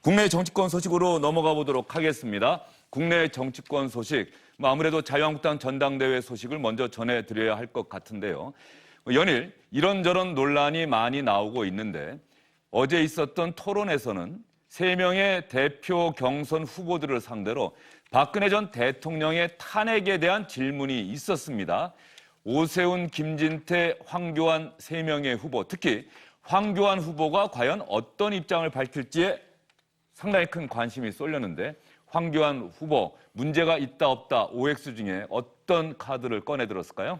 국내 정치권 소식으로 넘어가 보도록 하겠습니다. 국내 정치권 소식, 아무래도 자유한국당 전당대회 소식을 먼저 전해드려야 할 것 같은데요. 연일 이런저런 논란이 많이 나오고 있는데 어제 있었던 토론에서는 3명의 대표 경선 후보들을 상대로 박근혜 전 대통령의 탄핵에 대한 질문이 있었습니다. 오세훈, 김진태, 황교안 3명의 후보, 특히 황교안 후보가 과연 어떤 입장을 밝힐지에 상당히 큰 관심이 쏠렸는데 황교안 후보 문제가 있다 없다 OX 중에 어떤 카드를 꺼내들었을까요?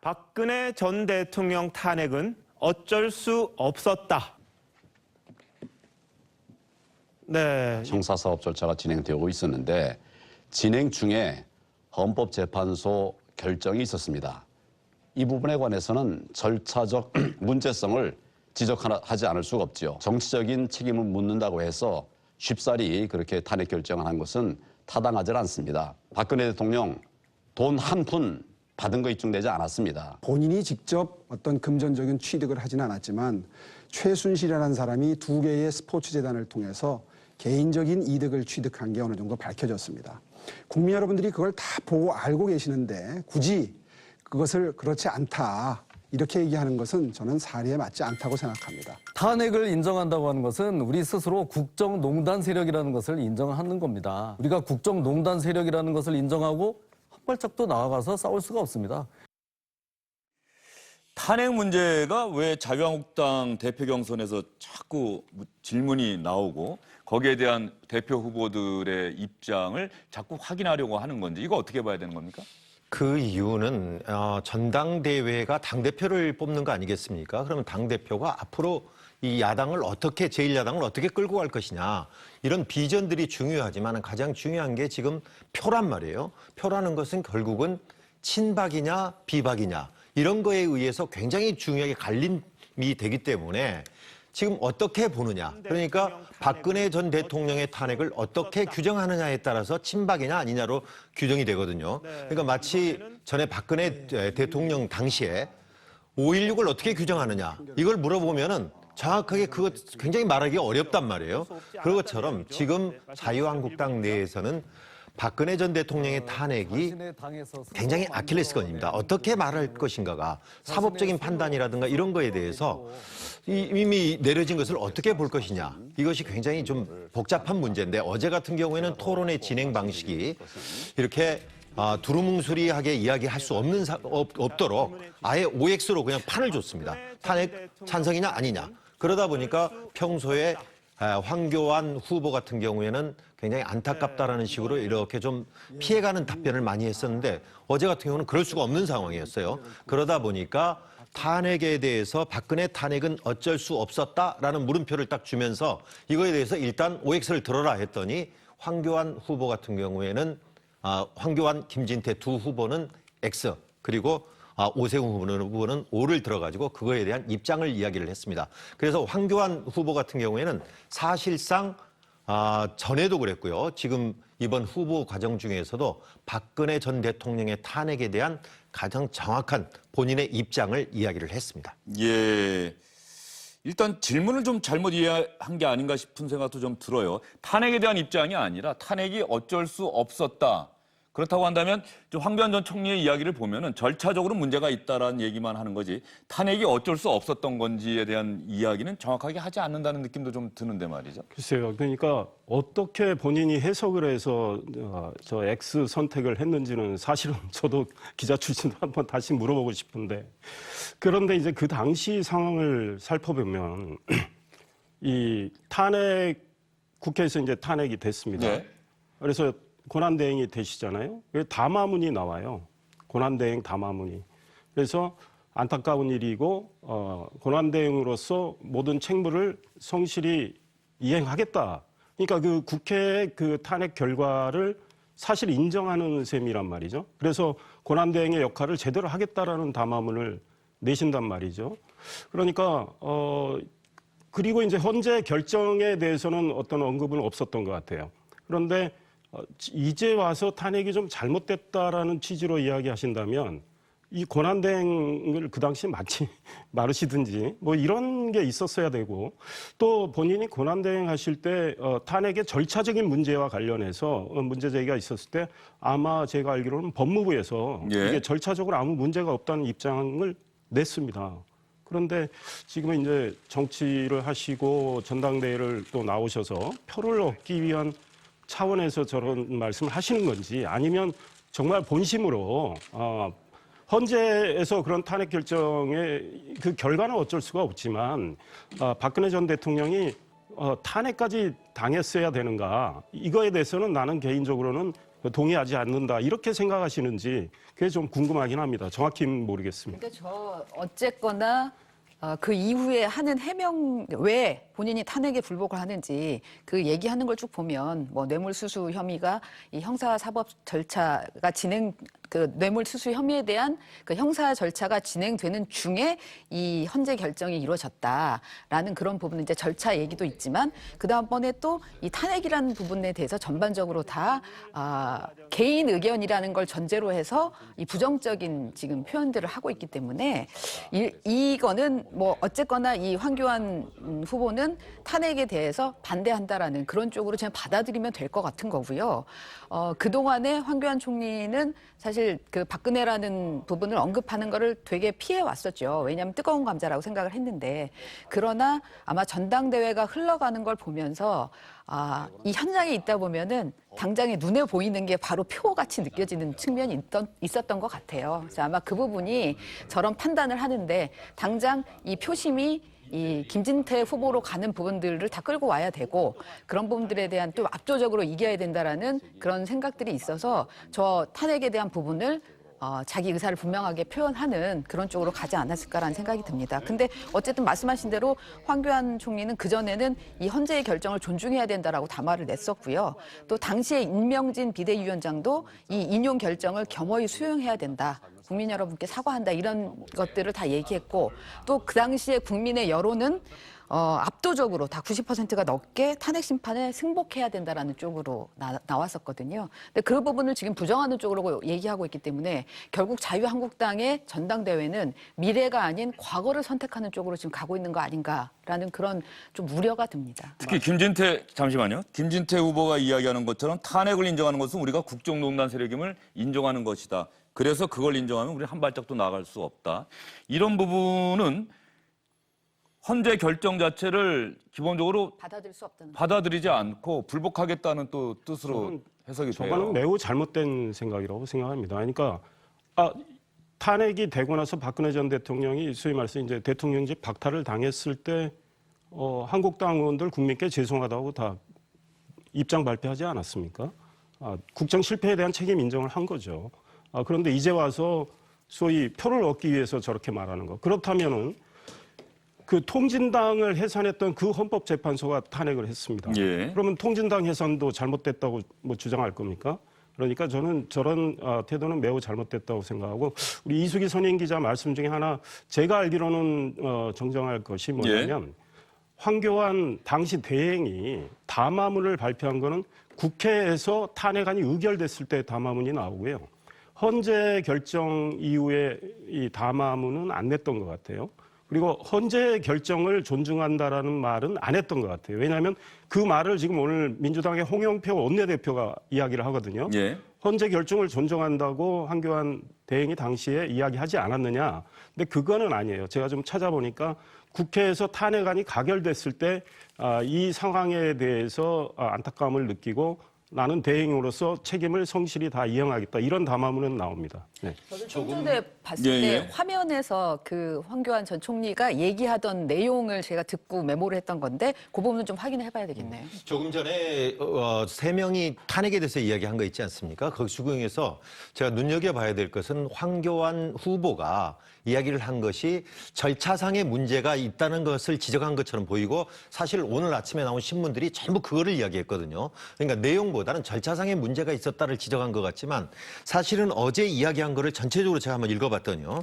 박근혜 전 대통령 탄핵은 어쩔 수 없었다. 네. 형사사업 절차가 진행되고 있었는데 진행 중에 헌법재판소 결정이 있었습니다. 이 부분에 관해서는 절차적 문제성을 지적하지 않을 수가 없죠. 정치적인 책임을 묻는다고 해서 쉽사리 그렇게 탄핵 결정을 한 것은 타당하지 않습니다. 박근혜 대통령 돈 한 푼 받은 거 입증되지 않았습니다. 본인이 직접 어떤 금전적인 취득을 하지는 않았지만 최순실이라는 사람이 2개의 스포츠 재단을 통해서 개인적인 이득을 취득한 게 어느 정도 밝혀졌습니다. 국민 여러분들이 그걸 다 보고 알고 계시는데 굳이 그것을 그렇지 않다 이렇게 얘기하는 것은 저는 사리에 맞지 않다고 생각합니다. 탄핵을 인정한다고 하는 것은 우리 스스로 국정농단 세력이라는 것을 인정하는 겁니다. 우리가 국정농단 세력이라는 것을 인정하고 한 발짝도 나아가서 싸울 수가 없습니다. 탄핵 문제가 왜 자유한국당 대표 경선에서 자꾸 질문이 나오고 거기에 대한 대표 후보들의 입장을 자꾸 확인하려고 하는 건지 이거 어떻게 봐야 되는 겁니까? 그 이유는 전당대회가 당대표를 뽑는 거 아니겠습니까? 그러면 당대표가 앞으로 이 야당을 어떻게, 제1야당을 어떻게 끌고 갈 것이냐. 이런 비전들이 중요하지만 가장 중요한 게 지금 표란 말이에요. 표라는 것은 결국은 친박이냐 비박이냐 이런 거에 의해서 굉장히 중요하게 갈림이 되기 때문에 지금 어떻게 보느냐. 그러니까 박근혜 전 대통령의 탄핵을 어떻게 규정하느냐에 따라서 친박이냐 아니냐로 규정이 되거든요. 그러니까 마치 전에 박근혜 대통령 당시에 5.16을 어떻게 규정하느냐 이걸 물어보면은 정확하게 그거 굉장히 말하기 어렵단 말이에요. 그런 것처럼 지금 자유한국당 내에서는 박근혜 전 대통령의 탄핵이 굉장히 아킬레스건입니다. 어떻게 말할 것인가가 사법적인 판단이라든가 이런 거에 대해서 이미 내려진 것을 어떻게 볼 것이냐. 이것이 굉장히 좀 복잡한 문제인데 어제 같은 경우에는 토론의 진행 방식이 이렇게 두루뭉술하게 이야기할 수 없도록 아예 OX로 그냥 판을 줬습니다. 탄핵 찬성이냐 아니냐. 그러다 보니까 평소에 황교안 후보 같은 경우에는 굉장히 안타깝다라는 식으로 이렇게 좀 피해가는 답변을 많이 했었는데 어제 같은 경우는 그럴 수가 없는 상황이었어요. 그러다 보니까 탄핵에 대해서 박근혜 탄핵은 어쩔 수 없었다라는 물음표를 딱 주면서 이거에 대해서 일단 OX를 들어라 했더니 황교안 후보 같은 경우에는 황교안, 김진태 두 후보는 X 그리고 오세훈 후보는 O를 들어가지고 그거에 대한 입장을 이야기를 했습니다. 그래서 황교안 후보 같은 경우에는 사실상 전에도 그랬고요. 지금 이번 후보 과정 중에서도 박근혜 전 대통령의 탄핵에 대한 가장 정확한 본인의 입장을 이야기를 했습니다. 예. 일단 질문을 좀 잘못 이해한 게 아닌가 싶은 생각도 좀 들어요. 탄핵에 대한 입장이 아니라 탄핵이 어쩔 수 없었다. 그렇다고 한다면 황교안 전 총리의 이야기를 보면은 절차적으로 문제가 있다라는 얘기만 하는 거지 탄핵이 어쩔 수 없었던 건지에 대한 이야기는 정확하게 하지 않는다는 느낌도 좀 드는데 말이죠. 글쎄요. 그러니까 어떻게 본인이 해석을 해서 저 X 선택을 했는지는 사실은 저도 기자 출신도 한번 다시 물어보고 싶은데 그런데 이제 그 당시 상황을 살펴보면 이 탄핵 국회에서 이제 탄핵이 됐습니다. 네. 그래서 권한대행이 되시잖아요. 담화문이 나와요. 권한대행 담화문이. 그래서 안타까운 일이고 권한대행으로서 모든 책무를 성실히 이행하겠다. 그러니까 그 국회의 그 탄핵 결과를 사실 인정하는 셈이란 말이죠. 그래서 권한대행의 역할을 제대로 하겠다라는 담화문을 내신단 말이죠. 그러니까 그리고 이제 현재 결정에 대해서는 어떤 언급은 없었던 것 같아요. 그런데 이제 와서 탄핵이 좀 잘못됐다라는 취지로 이야기하신다면 이 권한대행을 그 당시에 마르시든지 뭐 이런 게 있었어야 되고 또 본인이 권한대행하실 때 탄핵의 절차적인 문제와 관련해서 문제 제기가 있었을 때 아마 제가 알기로는 법무부에서 예. 이게 절차적으로 아무 문제가 없다는 입장을 냈습니다. 그런데 지금은 이제 정치를 하시고 전당대회를 또 나오셔서 표를 얻기 위한 차원에서 저런 말씀을 하시는 건지 아니면 정말 본심으로 헌재에서 그런 탄핵 결정의 그 결과는 어쩔 수가 없지만 박근혜 전 대통령이 탄핵까지 당했어야 되는가 이거에 대해서는 나는 개인적으로는 동의하지 않는다 이렇게 생각하시는지 그게 좀 궁금하긴 합니다. 정확히는 모르겠습니다. 그러니까 저 어쨌거나 그 이후에 하는 해명 왜 본인이 탄핵에 불복을 하는지 그 얘기하는 걸 쭉 보면 뭐 뇌물수수 혐의가 이 형사사법 절차가 그 뇌물수수 혐의에 대한 그 형사 절차가 진행되는 중에 이 헌재 결정이 이루어졌다라는 그런 부분은 이제 절차 얘기도 있지만 그 다음번에 또 이 탄핵이라는 부분에 대해서 전반적으로 다 개인 의견이라는 걸 전제로 해서 이 부정적인 지금 표현들을 하고 있기 때문에 이거는 뭐 어쨌거나 이 황교안 후보는 탄핵에 대해서 반대한다라는 그런 쪽으로 그냥 받아들이면 될 것 같은 거고요. 그동안에 황교안 총리는 사실 그 박근혜라는 부분을 언급하는 거를 되게 피해 왔었죠. 왜냐하면 뜨거운 감자라고 생각을 했는데 그러나 아마 전당대회가 흘러가는 걸 보면서 이 현장에 있다 보면은 당장에 눈에 보이는 게 바로 표같이 느껴지는 측면이 있었던 것 같아요. 그래서 아마 그 부분이 저런 판단을 하는데 당장 이 표심이 이 김진태 후보로 가는 부분들을 다 끌고 와야 되고 그런 부분들에 대한 또 압도적으로 이겨야 된다라는 그런 생각들이 있어서 저 탄핵에 대한 부분을 자기 의사를 분명하게 표현하는 그런 쪽으로 가지 않았을까라는 생각이 듭니다. 근데 어쨌든 말씀하신 대로 황교안 총리는 그전에는 이 헌재의 결정을 존중해야 된다라고 담화를 냈었고요. 또 당시에 임명진 비대위원장도 이 인용 결정을 겸허히 수용해야 된다. 국민 여러분께 사과한다. 이런 것들을 다 얘기했고 또 그 당시에 국민의 여론은 압도적으로 다 90%가 넘게 탄핵 심판에 승복해야 된다라는 쪽으로 나왔었거든요. 근데 그 부분을 지금 부정하는 쪽으로 얘기하고 있기 때문에 결국 자유한국당의 전당대회는 미래가 아닌 과거를 선택하는 쪽으로 지금 가고 있는 거 아닌가라는 그런 좀 우려가 듭니다. 특히 잠시만요. 김진태 후보가 이야기하는 것처럼 탄핵을 인정하는 것은 우리가 국정농단 세력임을 인정하는 것이다. 그래서 그걸 인정하면 우리 한 발짝도 나갈 수 없다. 이런 부분은 헌재 결정 자체를 기본적으로 받아들이지 않고 불복하겠다는 또 뜻으로 해석이 돼요. 저거는 매우 잘못된 생각이라고 생각합니다. 그러니까 탄핵이 되고 나서 박근혜 전 대통령이 소위 말해서 이제 대통령직 박탈을 당했을 때 한국당 의원들 국민께 죄송하다고 다 입장 발표하지 않았습니까? 국정 실패에 대한 책임 인정을 한 거죠. 그런데 이제 와서 소위 표를 얻기 위해서 저렇게 말하는 거. 그렇다면은 그 통진당을 해산했던 그 헌법재판소가 탄핵을 했습니다. 예. 그러면 통진당 해산도 잘못됐다고 뭐 주장할 겁니까? 그러니까 저는 저런 태도는 매우 잘못됐다고 생각하고 우리 이수기 선임 기자 말씀 중에 하나 제가 알기로는 정정할 것이 뭐냐면 황교안 당시 대행이 담화문을 발표한 거는 국회에서 탄핵안이 의결됐을 때 담화문이 나오고요. 헌재 결정 이후에 이 담화문은 안 냈던 것 같아요. 그리고 헌재 결정을 존중한다라는 말은 안 했던 것 같아요. 왜냐하면 그 말을 지금 오늘 민주당의 홍영표 원내대표가 이야기를 하거든요. 예. 헌재 결정을 존중한다고 황교안 대행이 당시에 이야기하지 않았느냐. 근데 그거는 아니에요. 제가 좀 찾아보니까 국회에서 탄핵안이 가결됐을 때 이 상황에 대해서 안타까움을 느끼고 나는 대행으로서 책임을 성실히 다 이행하겠다. 이런 담화문은 나옵니다. 네. 저도 좀 전에 봤을 때 화면에서 그 황교안 전 총리가 얘기하던 내용을 제가 듣고 메모를 했던 건데 그 부분은 좀 확인해 봐야 되겠네요. 조금 전에 3명이 탄핵에 대해서 이야기한 거 있지 않습니까? 그 중에서 제가 눈여겨봐야 될 것은 황교안 후보가 이야기를 한 것이 절차상의 문제가 있다는 것을 지적한 것처럼 보이고 사실 오늘 아침에 나온 신문들이 전부 그거를 이야기했거든요. 그러니까 내용보다는 절차상의 문제가 있었다를 지적한 것 같지만 사실은 어제 이야기한 거를 전체적으로 제가 한번 읽어봤더니요.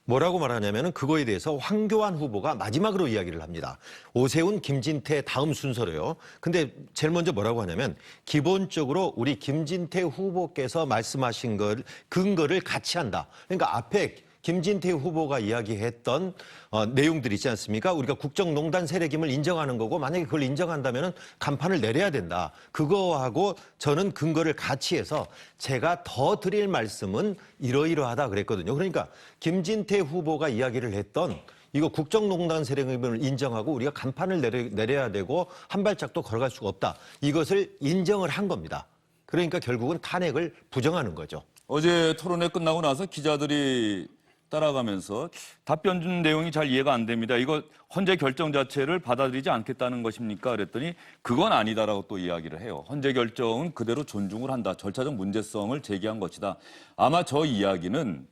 뭐라고 말하냐면은 그거에 대해서 황교안 후보가 마지막으로 이야기를 합니다. 오세훈, 김진태 다음 순서로요. 근데 제일 먼저 뭐라고 하냐면 기본적으로 우리 김진태 후보께서 말씀하신 걸 근거를 같이 한다. 그러니까 앞에 김진태 후보가 이야기했던 내용들 있지 않습니까? 우리가 국정농단 세력임을 인정하는 거고 만약에 그걸 인정한다면 간판을 내려야 된다. 그거하고 저는 근거를 같이 해서 제가 더 드릴 말씀은 이러이러하다 그랬거든요. 그러니까 김진태 후보가 이야기를 했던 이거 국정농단 세력임을 인정하고 우리가 간판을 내려야 되고 한 발짝도 걸어갈 수가 없다. 이것을 인정을 한 겁니다. 그러니까 결국은 탄핵을 부정하는 거죠. 어제 토론회 끝나고 나서 기자들이 따라가면서 답변 준 내용이 잘 이해가 안 됩니다. 이거 헌재 결정 자체를 받아들이지 않겠다는 것입니까? 그랬더니 그건 아니다라고 또 이야기를 해요. 헌재 결정은 그대로 존중을 한다. 절차적 문제성을 제기한 것이다. 아마 저 이야기는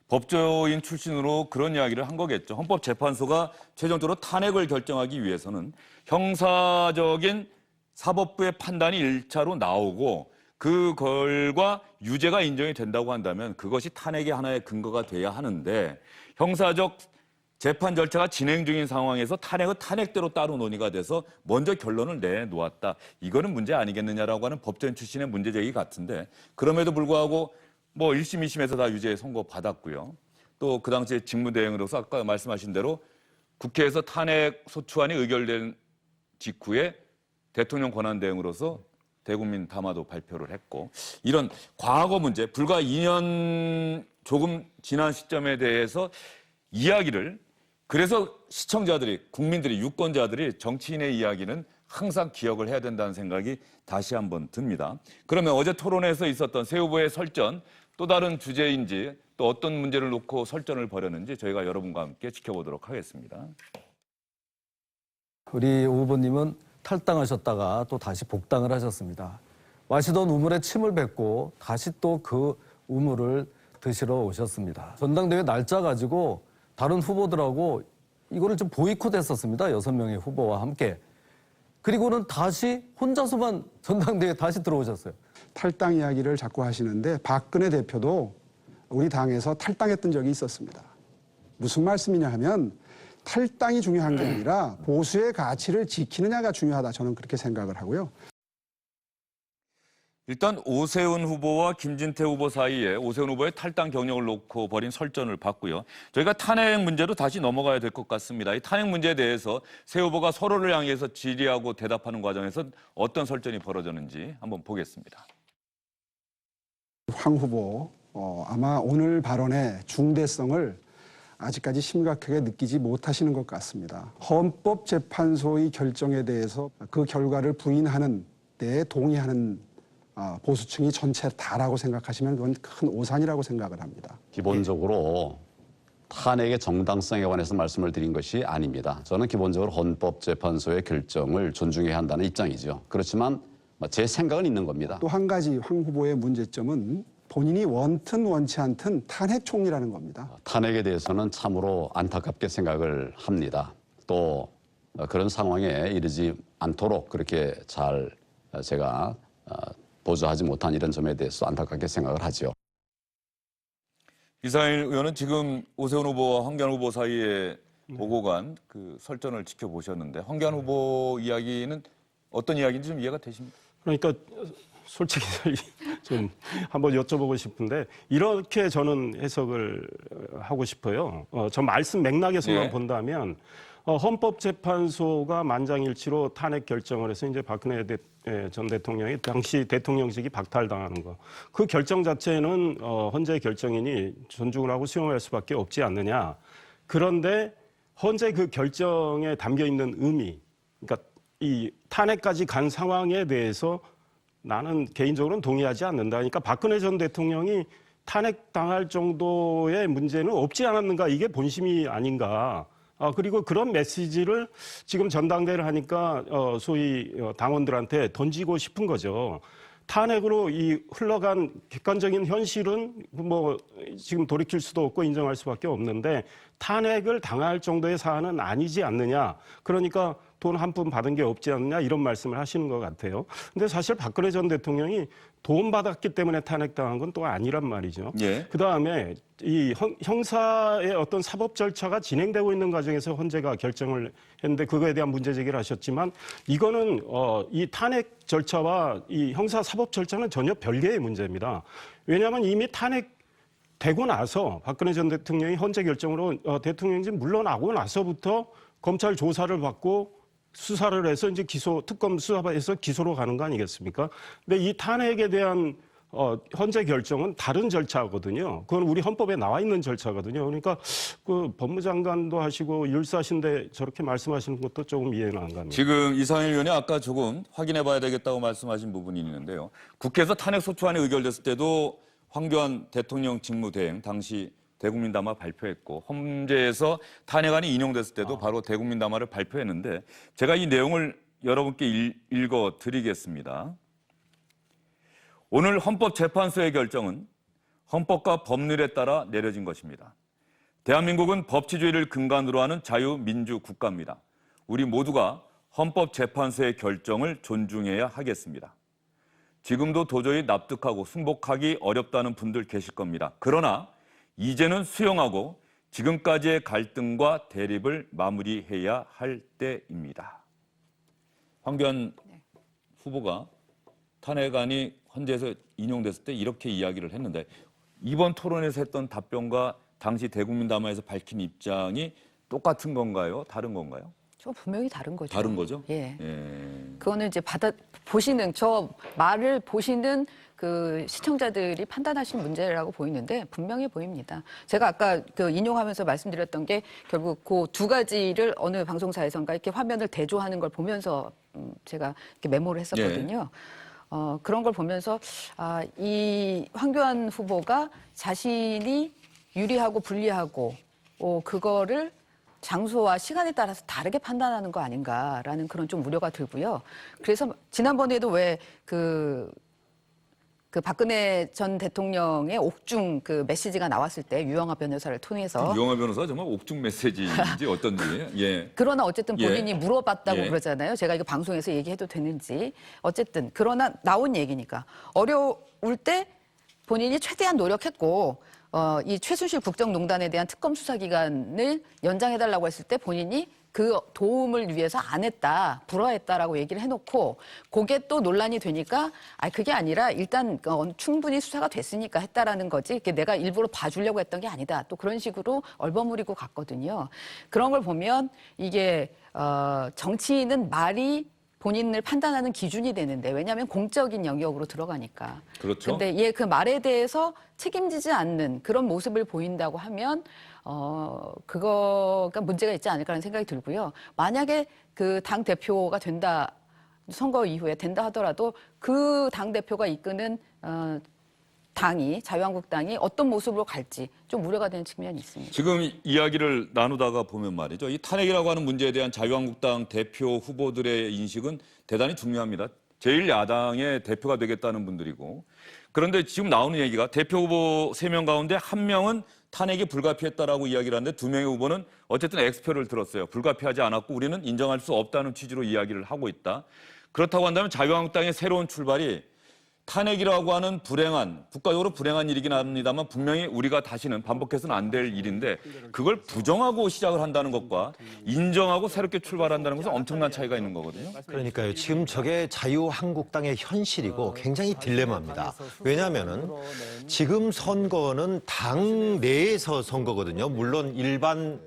법조인 출신으로 그런 이야기를 한 거겠죠. 헌법재판소가 최종적으로 탄핵을 결정하기 위해서는 형사적인 사법부의 판단이 1차로 나오고 그 결과 유죄가 인정이 된다고 한다면 그것이 탄핵의 하나의 근거가 돼야 하는데 형사적 재판 절차가 진행 중인 상황에서 탄핵은 탄핵대로 따로 논의가 돼서 먼저 결론을 내놓았다. 이거는 문제 아니겠느냐라고 하는 법조인 출신의 문제제기 같은데 그럼에도 불구하고 뭐 1심, 2심에서 다 유죄 선고 받았고요. 또 그 당시에 직무대행으로서 아까 말씀하신 대로 국회에서 탄핵 소추안이 의결된 직후에 대통령 권한대행으로서 대국민 담화도 발표를 했고 이런 과거 문제, 불과 2년 조금 지난 시점에 대해서 이야기를 그래서 시청자들이, 국민들이, 유권자들이 정치인의 이야기는 항상 기억을 해야 된다는 생각이 다시 한번 듭니다. 그러면 어제 토론회에서 있었던 새 후보의 설전, 또 다른 주제인지 또 어떤 문제를 놓고 설전을 벌였는지 저희가 여러분과 함께 지켜보도록 하겠습니다. 우리 오 후보님은 탈당하셨다가 또 다시 복당을 하셨습니다. 마시던 우물에 침을 뱉고 다시 또 그 우물을 드시러 오셨습니다. 전당대회 날짜 가지고 다른 후보들하고 이거를 좀 보이콧했었습니다. 6명의 후보와 함께. 그리고는 다시 혼자서만 전당대회에 다시 들어오셨어요. 탈당 이야기를 자꾸 하시는데 박근혜 대표도 우리 당에서 탈당했던 적이 있었습니다. 무슨 말씀이냐 하면 탈당이 중요한 게 아니라 보수의 가치를 지키느냐가 중요하다. 저는 그렇게 생각을 하고요. 일단 오세훈 후보와 김진태 후보 사이에 오세훈 후보의 탈당 경력을 놓고 벌인 설전을 봤고요. 저희가 탄핵 문제로 다시 넘어가야 될 것 같습니다. 이 탄핵 문제에 대해서 세 후보가 서로를 향해서 질의하고 대답하는 과정에서 어떤 설전이 벌어졌는지 한번 보겠습니다. 황 후보 아마 오늘 발언의 중대성을 아직까지 심각하게 느끼지 못하시는 것 같습니다. 헌법재판소의 결정에 대해서 그 결과를 부인하는 데 동의하는 보수층이 전체 다라고 생각하시면 그건 큰 오산이라고 생각을 합니다. 기본적으로 탄핵의 정당성에 관해서 말씀을 드린 것이 아닙니다. 저는 기본적으로 헌법재판소의 결정을 존중해야 한다는 입장이죠. 그렇지만 제 생각은 있는 겁니다. 또 한 가지 황 후보의 문제점은 본인이 원튼 원치 않든 탄핵 총리라는 겁니다. 탄핵에 대해서는 참으로 안타깝게 생각을 합니다. 또 그런 상황에 이르지 않도록 그렇게 잘 제가 보조하지 못한 이런 점에 대해서 안타깝게 생각을 하죠. 이상일 의원은 지금 오세훈 후보와 황교안 후보 사이에 오고 간 그 설전을 지켜보셨는데 황교안 후보 이야기는 어떤 이야기인지 좀 이해가 되십니까? 그러니까 솔직히 좀 한번 여쭤보고 싶은데 이렇게 저는 해석을 하고 싶어요. 저 말씀 맥락에서만 예. 본다면 헌법재판소가 만장일치로 탄핵 결정을 해서 이제 박근혜 전 대통령이 당시 대통령직이 박탈당하는 거. 그 결정 자체는 헌재 결정이니 존중을 하고 수용할 수밖에 없지 않느냐. 그런데 헌재 그 결정에 담겨 있는 의미, 그러니까 이 탄핵까지 간 상황에 대해서 나는 개인적으로는 동의하지 않는다. 그러니까 박근혜 전 대통령이 탄핵당할 정도의 문제는 없지 않았는가. 이게 본심이 아닌가. 그리고 그런 메시지를 지금 전당대회를 하니까 소위 당원들한테 던지고 싶은 거죠. 탄핵으로 이 흘러간 객관적인 현실은 뭐 지금 돌이킬 수도 없고 인정할 수밖에 없는데 탄핵을 당할 정도의 사안은 아니지 않느냐. 그러니까 돈 한 푼 받은 게 없지 않느냐 이런 말씀을 하시는 것 같아요. 근데 사실 박근혜 전 대통령이 돈 받았기 때문에 탄핵당한 건 또 아니란 말이죠. 예. 그다음에 이 형사의 어떤 사법 절차가 진행되고 있는 과정에서 헌재가 결정을 했는데 그거에 대한 문제 제기를 하셨지만 이거는 이 탄핵 절차와 이 형사 사법 절차는 전혀 별개의 문제입니다. 왜냐하면 이미 탄핵 되고 나서 박근혜 전 대통령이 헌재 결정으로 대통령이 물러나고 나서부터 검찰 조사를 받고 수사를 해서 이제 특검 수사해서 기소로 가는 거 아니겠습니까? 근데 이 탄핵에 대한 헌재 결정은 다른 절차거든요. 그건 우리 헌법에 나와 있는 절차거든요. 그러니까 그 법무장관도 하시고 율사신데 저렇게 말씀하시는 것도 조금 이해는 안 갑니다. 지금 이상일 의원이 아까 조금 확인해봐야 되겠다고 말씀하신 부분이 있는데요. 국회에서 탄핵소추안이 의결됐을 때도 황교안 대통령 직무대행 당시 대국민담화 발표했고 헌재에서 탄핵안이 인용됐을 때도 바로 대국민담화를 발표했는데 제가 이 내용을 여러분께 읽어드리겠습니다. 오늘 헌법재판소의 결정은 헌법과 법률에 따라 내려진 것입니다. 대한민국은 법치주의를 근간으로 하는 자유민주 국가입니다. 우리 모두가 헌법재판소의 결정을 존중해야 하겠습니다. 지금도 도저히 납득하고 승복하기 어렵다는 분들 계실 겁니다. 그러나 이제는 수용하고 지금까지의 갈등과 대립을 마무리해야 할 때입니다. 황교안 후보가 탄핵안이 헌재에서 인용됐을 때 이렇게 이야기를 했는데 이번 토론에서 했던 답변과 당시 대국민담화에서 밝힌 입장이 똑같은 건가요? 다른 건가요? 저 분명히 다른 거죠. 다른 거죠? 예. 그거는 이제 저 말을 보시는 그 시청자들이 판단하신 문제라고 보이는데 분명히 보입니다. 제가 아까 그 인용하면서 말씀드렸던 게 결국 그 두 가지를 어느 방송사에선가 이렇게 화면을 대조하는 걸 보면서 제가 이렇게 메모를 했었거든요. 그런 걸 보면서 이 황교안 후보가 자신이 유리하고 불리하고 그거를 장소와 시간에 따라서 다르게 판단하는 거 아닌가라는 그런 좀 우려가 들고요. 그래서 지난번에도 왜 그 박근혜 전 대통령의 옥중 그 메시지가 나왔을 때 유영하 변호사를 통해서 유영하 변호사 정말 옥중 메시지인지 어떤지. 예. 그러나 어쨌든 본인이 예. 물어봤다고 예. 그러잖아요. 제가 이거 방송에서 얘기해도 되는지. 어쨌든 그러나 나온 얘기니까 어려울 때 본인이 최대한 노력했고 이 최순실 국정농단에 대한 특검 수사 기간을 연장해달라고 했을 때 본인이 그 도움을 위해서 안 했다, 불허했다라고 얘기를 해놓고 그게 또 논란이 되니까 그게 아니라 일단 충분히 수사가 됐으니까 했다라는 거지 내가 일부러 봐주려고 했던 게 아니다. 또 그런 식으로 얼버무리고 갔거든요. 그런 걸 보면 이게 정치인은 말이 본인을 판단하는 기준이 되는데 왜냐하면 공적인 영역으로 들어가니까. 그렇죠. 근데 그 말에 대해서 책임지지 않는 그런 모습을 보인다고 하면 그거가 문제가 있지 않을까라는 생각이 들고요. 만약에 그 당 대표가 된다, 선거 이후에 된다 하더라도 그 당 대표가 이끄는 당이 자유한국당이 어떤 모습으로 갈지 좀 우려가 되는 측면이 있습니다. 지금 이야기를 나누다가 보면 말이죠. 이 탄핵이라고 하는 문제에 대한 자유한국당 대표 후보들의 인식은 대단히 중요합니다. 제1야당의 대표가 되겠다는 분들이고. 그런데 지금 나오는 얘기가 대표 후보 3명 가운데 1명은 탄핵이 불가피했다라고 이야기를 하는데 2명의 후보는 어쨌든 X표를 들었어요. 불가피하지 않았고 우리는 인정할 수 없다는 취지로 이야기를 하고 있다. 그렇다고 한다면 자유한국당의 새로운 출발이 탄핵이라고 하는 국가적으로 불행한 일이긴 합니다만 분명히 우리가 다시는 반복해서는 안 될 일인데 그걸 부정하고 시작을 한다는 것과 인정하고 새롭게 출발한다는 것은 엄청난 차이가 있는 거거든요. 그러니까요. 지금 저게 자유한국당의 현실이고 굉장히 딜레마입니다. 왜냐하면은 지금 선거는 당 내에서 선거거든요. 물론 일반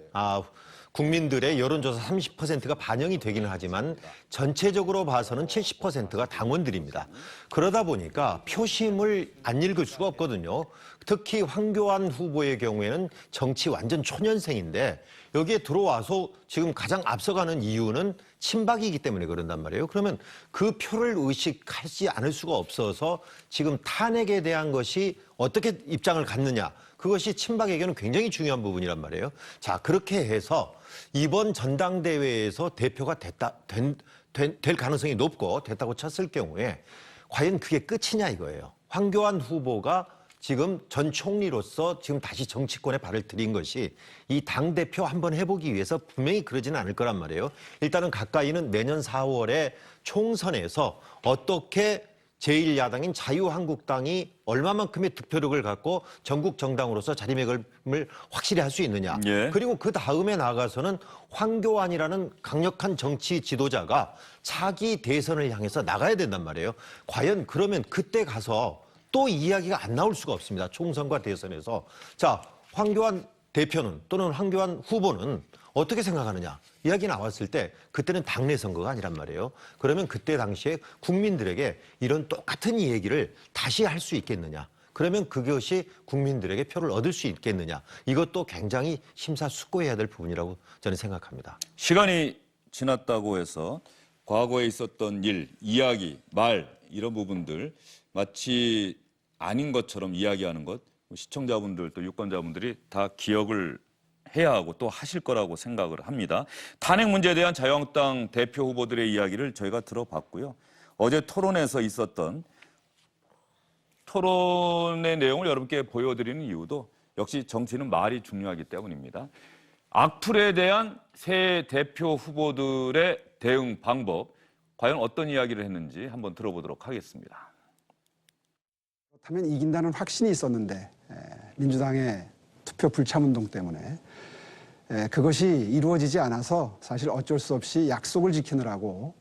국민들의 여론조사 30%가 반영이 되기는 하지만 전체적으로 봐서는 70%가 당원들입니다. 그러다 보니까 표심을 안 읽을 수가 없거든요. 특히 황교안 후보의 경우에는 정치 완전 초년생인데 여기에 들어와서 지금 가장 앞서가는 이유는 친박이기 때문에 그런단 말이에요. 그러면 그 표를 의식하지 않을 수가 없어서 지금 탄핵에 대한 것이 어떻게 입장을 갖느냐. 그것이 친박에게는 굉장히 중요한 부분이란 말이에요. 자, 그렇게 해서 이번 전당대회에서 대표가 될 가능성이 높고 됐다고 쳤을 경우에 과연 그게 끝이냐 이거예요. 황교안 후보가 지금 전 총리로서 지금 다시 정치권에 발을 들인 것이 이 당대표 한번 해보기 위해서 분명히 그러지는 않을 거란 말이에요. 일단은 가까이는 내년 4월에 총선에서 어떻게 제1야당인 자유한국당이 얼마만큼의 득표력을 갖고 전국 정당으로서 자리매김을 확실히 할 수 있느냐. 예. 그리고 그 다음에 나아가서는 황교안이라는 강력한 정치 지도자가 차기 대선을 향해서 나가야 된단 말이에요. 과연 그러면 그때 가서 또 이야기가 안 나올 수가 없습니다. 총선과 대선에서. 자, 황교안 대표는 또는 황교안 후보는 어떻게 생각하느냐 이야기 나왔을 때 그때는 당내 선거가 아니란 말이에요. 그러면 그때 당시에 국민들에게 이런 똑같은 이 얘기를 다시 할 수 있겠느냐. 그러면 그것이 국민들에게 표를 얻을 수 있겠느냐. 이것도 굉장히 심사숙고해야 될 부분이라고 저는 생각합니다. 시간이 지났다고 해서 과거에 있었던 일, 이야기, 말 이런 부분들 마치 아닌 것처럼 이야기하는 것 시청자분들 또 유권자분들이 다 기억을 해야 하고 또 하실 거라고 생각을 합니다. 탄핵 문제에 대한 자유한국당 대표 후보들의 이야기를 저희가 들어봤고요. 어제 토론에서 있었던 토론의 내용을 여러분께 보여드리는 이유도 역시 정치는 말이 중요하기 때문입니다. 악플에 대한 새 대표 후보들의 대응 방법, 과연 어떤 이야기를 했는지 한번 들어보도록 하겠습니다. 그렇다면 이긴다는 확신이 있었는데 민주당의 투표 불참운동 때문에 그것이 이루어지지 않아서 사실 어쩔 수 없이 약속을 지키느라고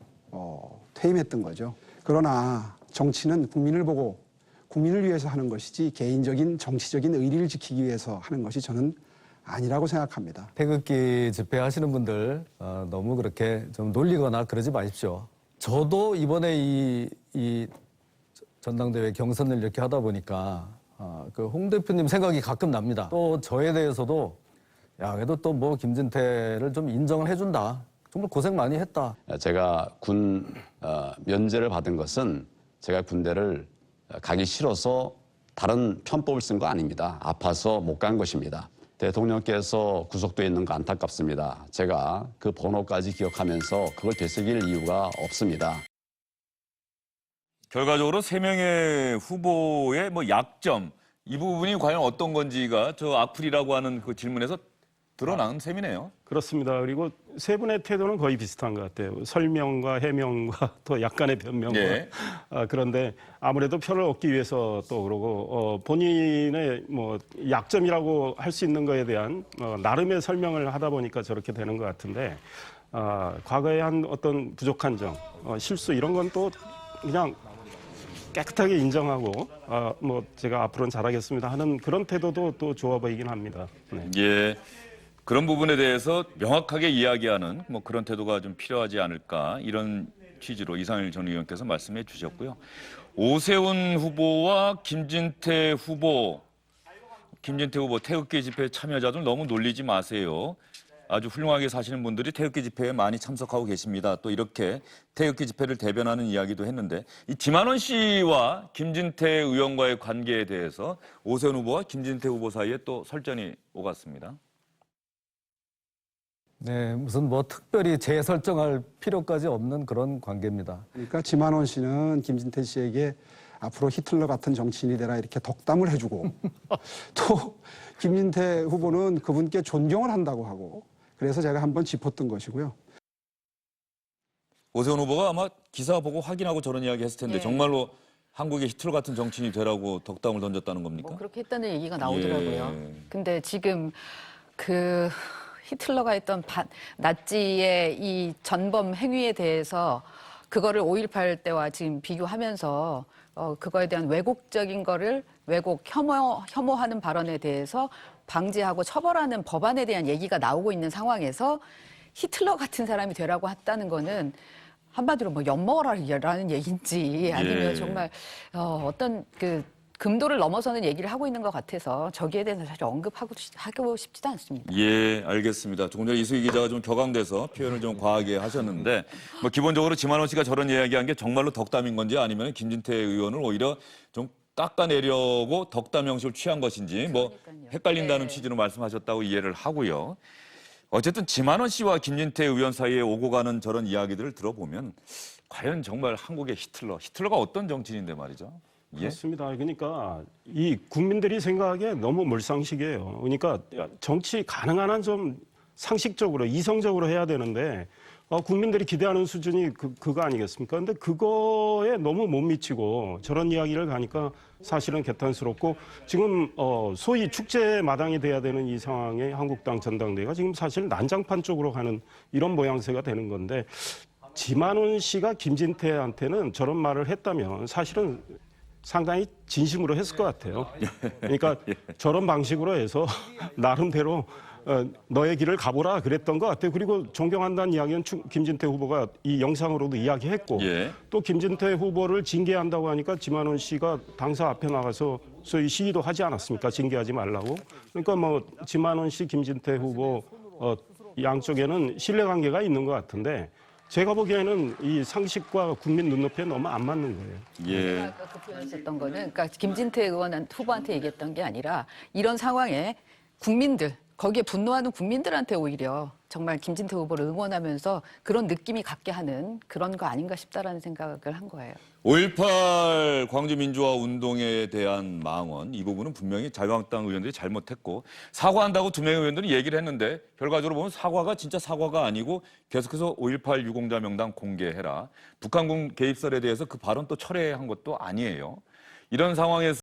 퇴임했던 거죠. 그러나 정치는 국민을 보고 국민을 위해서 하는 것이지 개인적인 정치적인 의리를 지키기 위해서 하는 것이 저는 아니라고 생각합니다. 태극기 집회하시는 분들 너무 그렇게 좀 놀리거나 그러지 마십시오. 저도 이번에 이 전당대회 경선을 이렇게 하다 보니까 그 홍 대표님 생각이 가끔 납니다. 또 저에 대해서도 야 그래도 또 뭐 김진태를 좀 인정을 해준다. 정말 고생 많이 했다. 제가 군 면제를 받은 것은 제가 군대를 가기 싫어서 다른 편법을 쓴 거 아닙니다. 아파서 못 간 것입니다. 대통령께서 구속돼 있는 거 안타깝습니다. 제가 그 번호까지 기억하면서 그걸 되새길 이유가 없습니다. 결과적으로 3명의 후보의 뭐 약점, 이 부분이 과연 어떤 건지가 저 악플이라고 하는 그 질문에서 드러난 셈이네요. 그렇습니다. 그리고 세 분의 태도는 거의 비슷한 것 같아요. 설명과 해명과 또 약간의 변명과. 예. 그런데 아무래도 표를 얻기 위해서 또 그러고 본인의 뭐 약점이라고 할 수 있는 거에 대한 나름의 설명을 하다 보니까 저렇게 되는 것 같은데 과거에 한 어떤 부족한 점, 실수 이런 건 또 그냥 깨끗하게 인정하고 뭐 제가 앞으로는 잘하겠습니다 하는 그런 태도도 또 좋아 보이긴 합니다. 네. 예. 그런 부분에 대해서 명확하게 이야기하는 뭐 그런 태도가 좀 필요하지 않을까 이런 취지로 이상일 전 의원께서 말씀해 주셨고요. 오세훈 후보와 김진태 후보 태극기 집회 참여자들 너무 놀리지 마세요. 아주 훌륭하게 사시는 분들이 태극기 집회에 많이 참석하고 계십니다. 또 이렇게 태극기 집회를 대변하는 이야기도 했는데 이 김한원 씨와 김진태 의원과의 관계에 대해서 오세훈 후보와 김진태 후보 사이에 또 설전이 오갔습니다. 네, 무슨 뭐 특별히 재설정할 필요까지 없는 그런 관계입니다. 그러니까 김한원 씨는 김진태 씨에게 앞으로 히틀러 같은 정치인이 되라 이렇게 덕담을 해주고 또 김진태 후보는 그분께 존경을 한다고 하고 그래서 제가 한번 짚었던 것이고요. 오세훈 후보가 아마 기사 보고 확인하고 저런 이야기 했을 텐데 예. 정말로 한국의 히틀러 같은 정치인이 되라고 덕담을 던졌다는 겁니까? 뭐 그렇게 했다는 얘기가 나오더라고요. 예. 근데 지금 그 히틀러가 했던 나치의 이 전범 행위에 대해서 그거를 5.18 때와 지금 비교하면서 그거에 대한 왜곡적인 거를 혐오하는 발언에 대해서 방지하고 처벌하는 법안에 대한 얘기가 나오고 있는 상황에서 히틀러 같은 사람이 되라고 했다는 거는 한마디로 뭐 엿먹어라라는 얘기인지 아니면 예. 정말 어떤 그 금도를 넘어서는 얘기를 하고 있는 것 같아서 저기에 대해서 사실 언급하고 싶지도 않습니다. 예, 알겠습니다. 조금 전에 이수희 기자가 좀 격앙돼서 표현을 좀 과하게 하셨는데 뭐 기본적으로 김한원 씨가 저런 이야기한 게 정말로 덕담인 건지 아니면 김진태 의원을 오히려 좀 깎아내려고 덕담 형식을 취한 것인지 뭐 그러니까요. 헷갈린다는 네. 취지로 말씀하셨다고 이해를 하고요. 어쨌든 김한원 씨와 김진태 의원 사이에 오고 가는 저런 이야기들을 들어보면 과연 정말 한국의 히틀러가 어떤 정치인인데 말이죠. 예? 그렇습니다. 그러니까 이 국민들이 생각하기에 너무 몰상식이에요. 그러니까 정치 가능한 한 좀 상식적으로 이성적으로 해야 되는데 국민들이 기대하는 수준이 그거 아니겠습니까? 근데 그거에 너무 못 미치고 저런 이야기를 가니까 사실은 개탄스럽고 지금 소위 축제 마당이 돼야 되는 이 상황에 한국당 전당대회가 지금 사실 난장판 쪽으로 가는 이런 모양새가 되는 건데 김한원 씨가 김진태한테는 저런 말을 했다면 사실은 상당히 진심으로 했을 것 같아요. 그러니까 저런 방식으로 해서 나름대로 너의 길을 가보라 그랬던 것 같아요. 그리고 존경한다는 이야기는 김진태 후보가 이 영상으로도 이야기했고 예. 또 김진태 후보를 징계한다고 하니까 지만원 씨가 당사 앞에 나가서 소위 시위도 하지 않았습니까? 징계하지 말라고. 그러니까 뭐 지만원 씨, 김진태 후보 양쪽에는 신뢰관계가 있는 것 같은데 제가 보기에는 이 상식과 국민 눈높이에 너무 안 맞는 거예요. 예. 아까 그 표현하셨던 거는 그러니까 김진태 후보한테 얘기했던 게 아니라 이런 상황에 국민들 거기에 분노하는 국민들한테 오히려 정말 김진태 후보를 응원하면서 그런 느낌이 갖게 하는 그런 거 아닌가 싶다라는 생각을 한 거예요. 5.18 광주민주화 운동에 대한 망언, 이 부분은 분명히 자유한국당 의원들이 잘못했고 사과한다고 두 명의 의원들이 얘기를 했는데 결과적으로 보면 사과가 진짜 사과가 아니고 계속해서 5.18 유공자 명단 공개해라. 북한군 개입설에 대해서 그 발언 또 철회한 것도 아니에요. 이런 상황에서